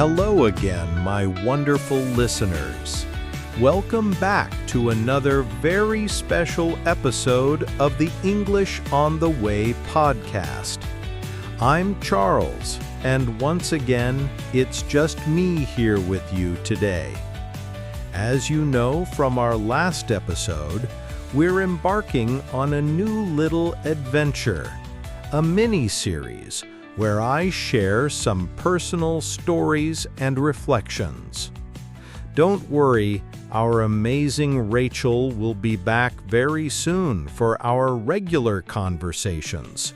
Hello again, my wonderful listeners. Welcome back to another very special episode of the English on the Way podcast. I'm Charles, and once again, it's just me here with you today. As you know from our last episode, we're embarking on a new little adventure, a mini-series where I share some personal stories and reflections. Don't worry, our amazing Rachel will be back very soon for our regular conversations.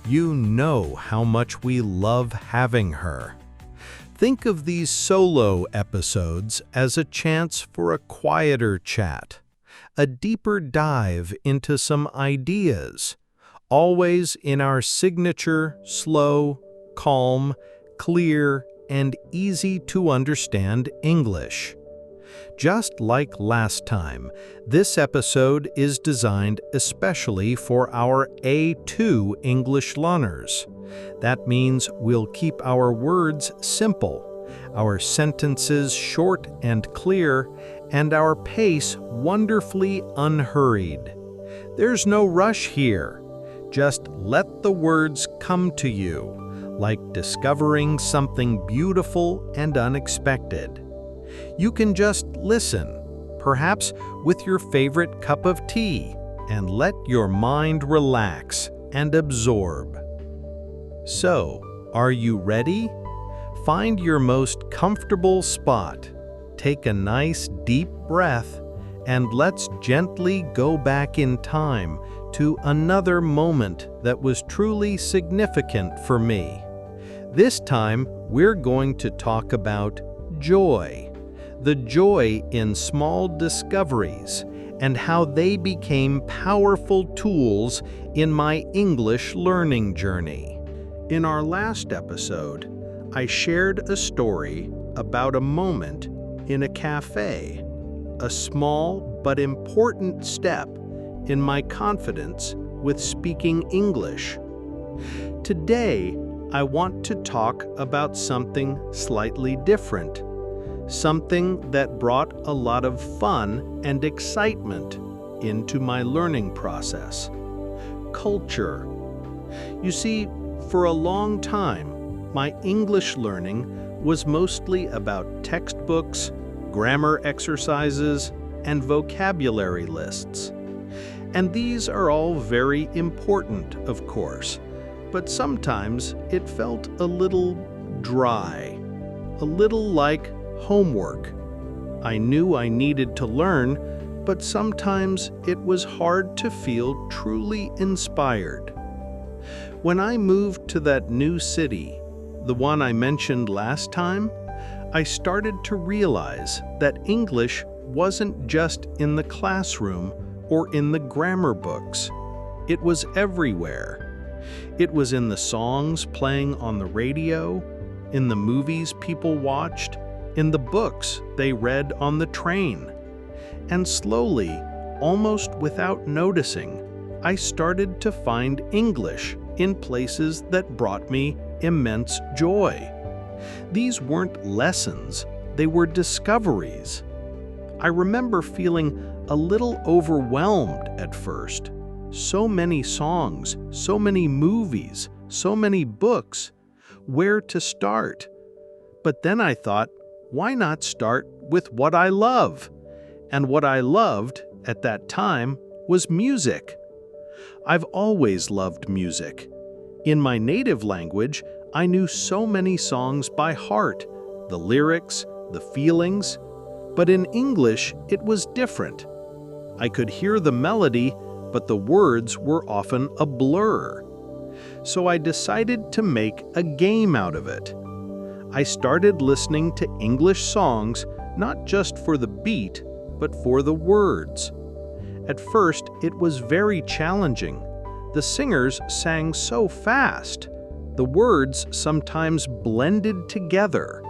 You know how much we love having her. Think of these solo episodes as a chance for a quieter chat, a deeper dive into some ideas, always in our signature, slow, calm, clear, and easy-to-understand English. Just like last time, this episode is designed especially for our A2 English learners. That means we'll keep our words simple, our sentences short and clear, and our pace wonderfully unhurried. There's no rush here. Just let the words come to you, like discovering something beautiful and unexpected. You can just listen, perhaps with your favorite cup of tea, and let your mind relax and absorb. So, are you ready? Find your most comfortable spot, take a nice deep breath, and let's gently go back in time to another moment that was truly significant for me. This time, we're going to talk about joy, the joy in small discoveries, and how they became powerful tools in my English learning journey. In our last episode, I shared a story about a moment in a cafe, a small but important step in my confidence with speaking English. Today, I want to talk about something slightly different, something that brought a lot of fun and excitement into my learning process: culture. You see, for a long time, my English learning was mostly about textbooks, grammar exercises, and vocabulary lists. And these are all very important, of course, but sometimes it felt a little dry, a little like homework. I knew I needed to learn, but sometimes it was hard to feel truly inspired. When I moved to that new city, the one I mentioned last time, I started to realize that English wasn't just in the classroom or in the grammar books. It was everywhere. It was in the songs playing on the radio, in the movies people watched, in the books they read on the train. And slowly, almost without noticing, I started to find English in places that brought me immense joy. These weren't lessons, they were discoveries. I remember feeling a little overwhelmed at first. So many songs, so many movies, so many books. Where to start? But then I thought, why not start with what I love? And what I loved at that time was music. I've always loved music. In my native language, I knew so many songs by heart, the lyrics, the feelings. But in English, it was different. I could hear the melody, but the words were often a blur. So I decided to make a game out of it. I started listening to English songs not just for the beat, but for the words. At first, it was very challenging. The singers sang so fast. The words sometimes blended together.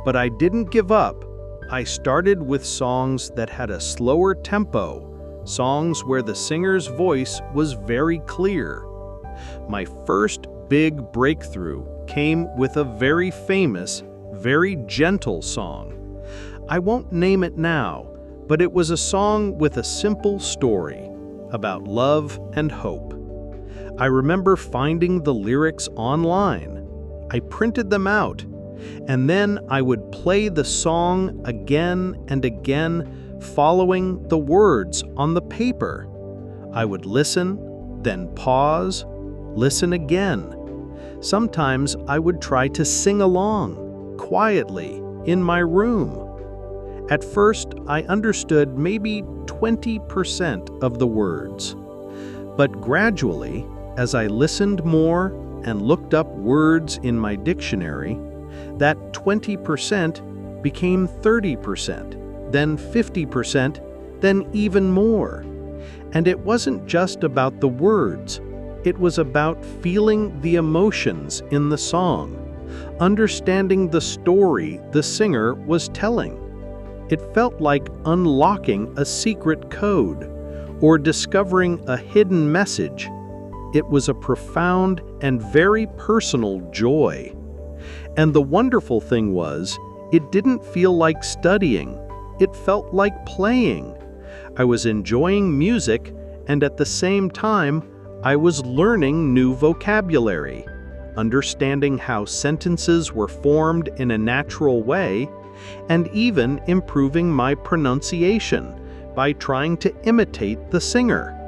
But I didn't give up. I started with songs that had a slower tempo, songs where the singer's voice was very clear. My first big breakthrough came with a very famous, very gentle song. I won't name it now, but it was a song with a simple story about love and hope. I remember finding the lyrics online. I printed them out, and then I would play the song again and again, following the words on the paper. I would listen, then pause, listen again. Sometimes I would try to sing along, quietly, in my room. At first, I understood maybe 20% of the words. But gradually, as I listened more and looked up words in my dictionary, that 20% became 30%, then 50%, then even more. And it wasn't just about the words. It was about feeling the emotions in the song, understanding the story the singer was telling. It felt like unlocking a secret code or discovering a hidden message. It was a profound and very personal joy. And the wonderful thing was, it didn't feel like studying. It felt like playing. I was enjoying music, and at the same time, I was learning new vocabulary, understanding how sentences were formed in a natural way, and even improving my pronunciation by trying to imitate the singer.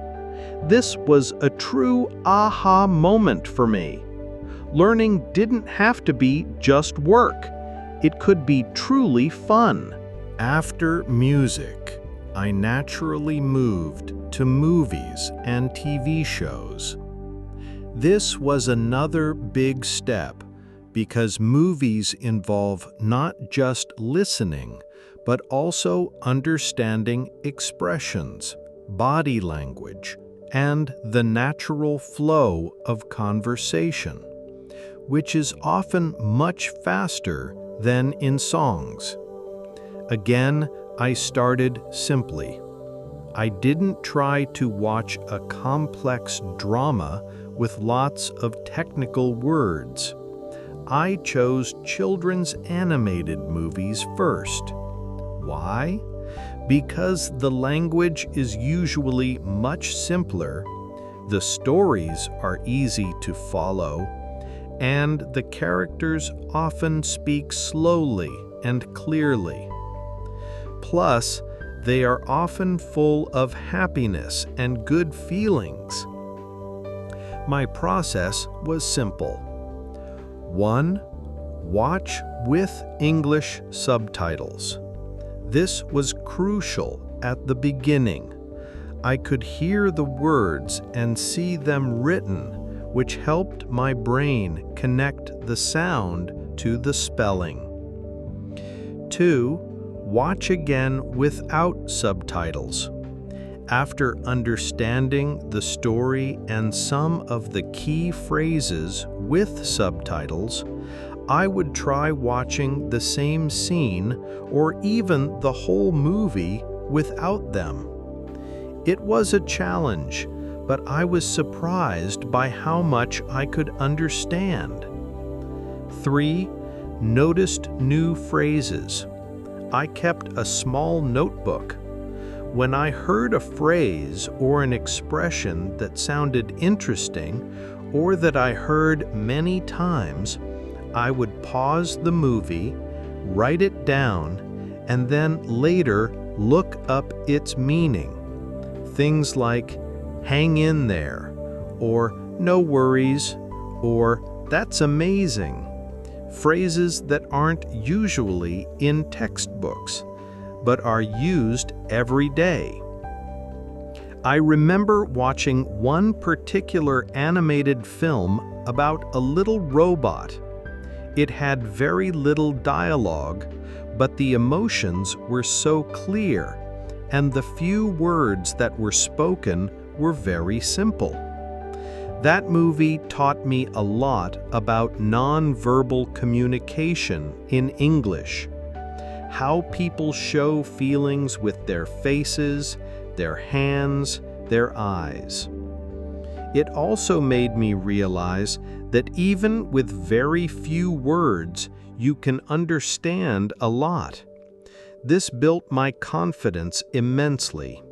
This was a true aha moment for me. Learning didn't have to be just work. It could be truly fun. After music, I naturally moved to movies and TV shows. This was another big step because movies involve not just listening, but also understanding expressions, body language, and the natural flow of conversation, which is often much faster than in songs. Again, I started simply. I didn't try to watch a complex drama with lots of technical words. I chose children's animated movies first. Why? Because the language is usually much simpler, the stories are easy to follow, and the characters often speak slowly and clearly. Plus, they are often full of happiness and good feelings. My process was simple. 1. Watch with English subtitles. This was crucial at the beginning. I could hear the words and see them written, which helped my brain connect the sound to the spelling. 2. Watch again without subtitles. After understanding the story and some of the key phrases with subtitles, I would try watching the same scene or even the whole movie without them. It was a challenge, but I was surprised by how much I could understand. 3. Noticed new phrases. I kept a small notebook. When I heard a phrase or an expression that sounded interesting or that I heard many times, I would pause the movie, write it down, and then later look up its meaning. Things like, hang in there, or no worries, or that's amazing. Phrases that aren't usually in textbooks, but are used every day. I remember watching one particular animated film about a little robot. It had very little dialogue, but the emotions were so clear, and the few words that were spoken were very simple. That movie taught me a lot about nonverbal communication in English, how people show feelings with their faces, their hands, their eyes. It also made me realize that even with very few words, you can understand a lot. This built my confidence immensely.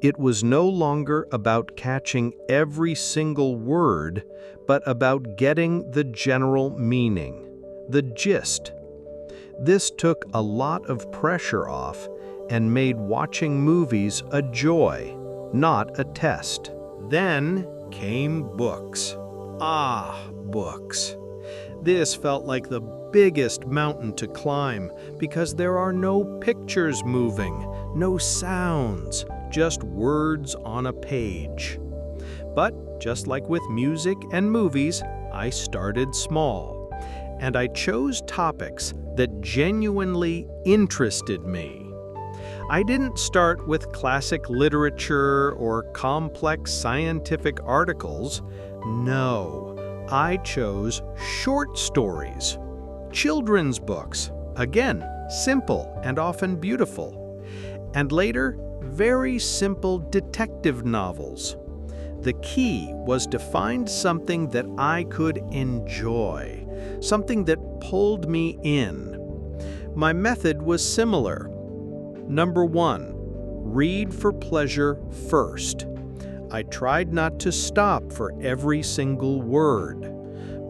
It was no longer about catching every single word, but about getting the general meaning, the gist. This took a lot of pressure off and made watching movies a joy, not a test. Then came books. Books. This felt like the biggest mountain to climb because there are no pictures moving, no sounds, just words on a page. But just like with music and movies, I started small, and I chose topics that genuinely interested me. I didn't start with classic literature or complex scientific articles. No, I chose short stories, children's books, again, simple and often beautiful, and later, very simple detective novels. The key was to find something that I could enjoy, something that pulled me in. My method was similar. Number 1, read for pleasure first. I tried not to stop for every single word.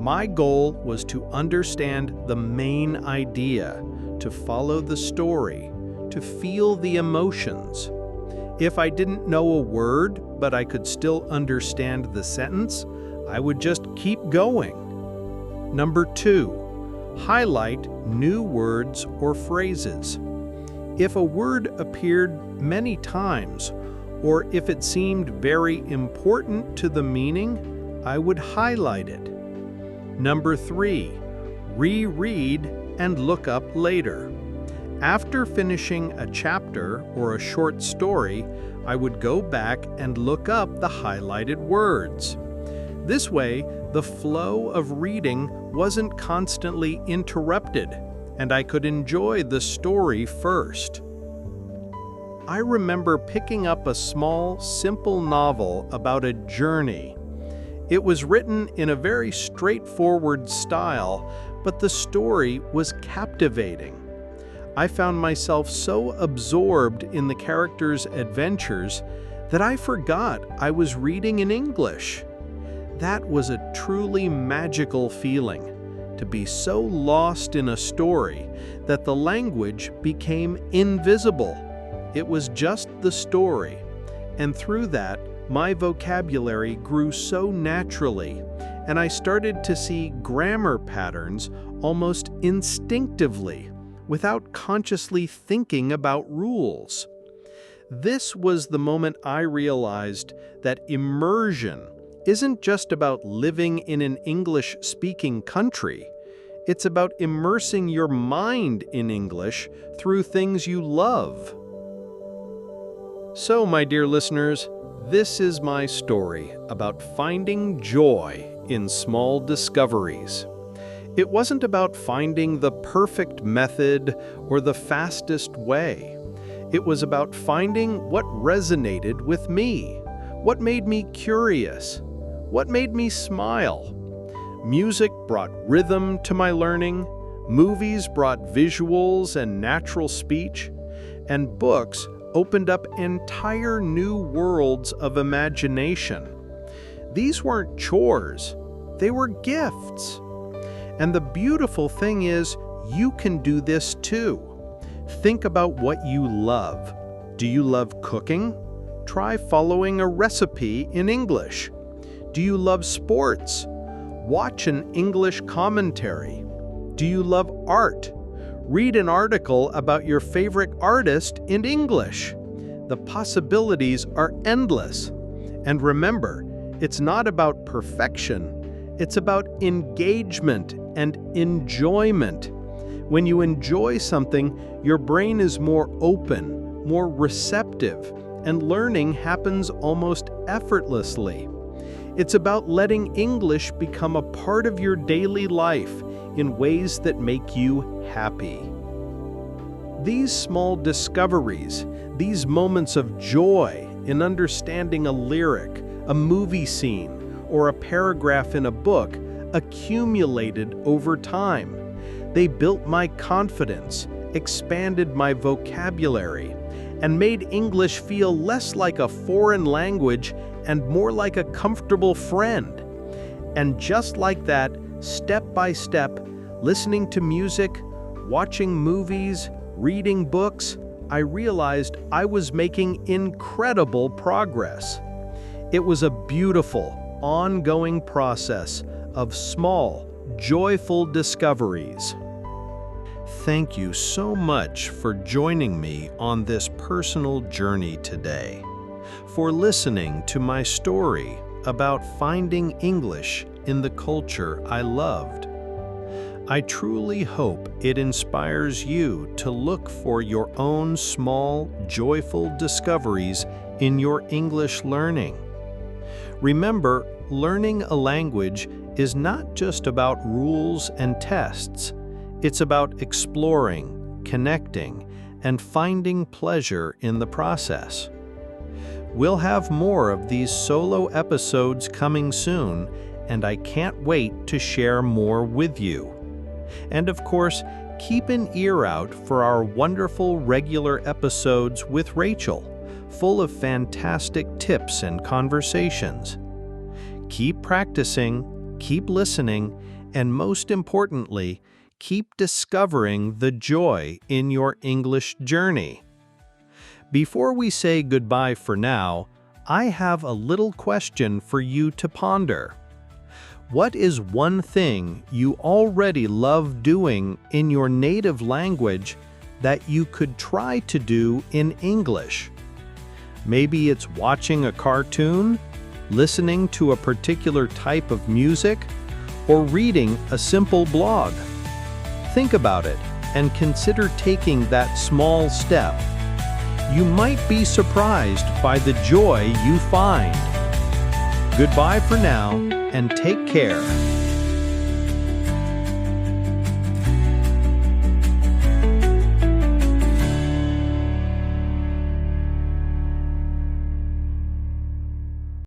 My goal was to understand the main idea, to follow the story, to feel the emotions. If I didn't know a word, but I could still understand the sentence, I would just keep going. Number 2, highlight new words or phrases. If a word appeared many times, or if it seemed very important to the meaning, I would highlight it. Number 3, reread and look up later. After finishing a chapter or a short story, I would go back and look up the highlighted words. This way, the flow of reading wasn't constantly interrupted, and I could enjoy the story first. I remember picking up a small, simple novel about a journey. It was written in a very straightforward style, but the story was captivating. I found myself so absorbed in the characters' adventures that I forgot I was reading in English. That was a truly magical feeling, to be so lost in a story that the language became invisible. It was just the story, and through that, my vocabulary grew so naturally, and I started to see grammar patterns almost instinctively, without consciously thinking about rules. This was the moment I realized that immersion isn't just about living in an English-speaking country. It's about immersing your mind in English through things you love. So, my dear listeners, this is my story about finding joy in small discoveries. It wasn't about finding the perfect method or the fastest way. It was about finding what resonated with me, what made me curious, what made me smile. Music brought rhythm to my learning, movies brought visuals and natural speech, and books opened up entire new worlds of imagination. These weren't chores, they were gifts. And the beautiful thing is, you can do this too. Think about what you love. Do you love cooking? Try following a recipe in English. Do you love sports? Watch an English commentary. Do you love art? Read an article about your favorite artist in English. The possibilities are endless. And remember, it's not about perfection. It's about engagement and enjoyment. When you enjoy something, your brain is more open, more receptive, and learning happens almost effortlessly. It's about letting English become a part of your daily life in ways that make you happy. These small discoveries, these moments of joy in understanding a lyric, a movie scene, or a paragraph in a book accumulated over time. They built my confidence, expanded my vocabulary, and made English feel less like a foreign language and more like a comfortable friend. And just like that, step by step, listening to music, watching movies, reading books, I realized I was making incredible progress. It was a beautiful, ongoing process of small, joyful discoveries. Thank you so much for joining me on this personal journey today, for listening to my story about finding English in the culture I loved. I truly hope it inspires you to look for your own small, joyful discoveries in your English learning. Remember, learning a language is not just about rules and tests. It's about exploring, connecting, and finding pleasure in the process. We'll have more of these solo episodes coming soon, and I can't wait to share more with you. And of course, keep an ear out for our wonderful regular episodes with Rachel, full of fantastic tips and conversations. Keep practicing, keep listening, and most importantly, keep discovering the joy in your English journey. Before we say goodbye for now, I have a little question for you to ponder. What is one thing you already love doing in your native language that you could try to do in English? Maybe it's watching a cartoon, listening to a particular type of music, or reading a simple blog. Think about it and consider taking that small step. You might be surprised by the joy you find. Goodbye for now, and take care.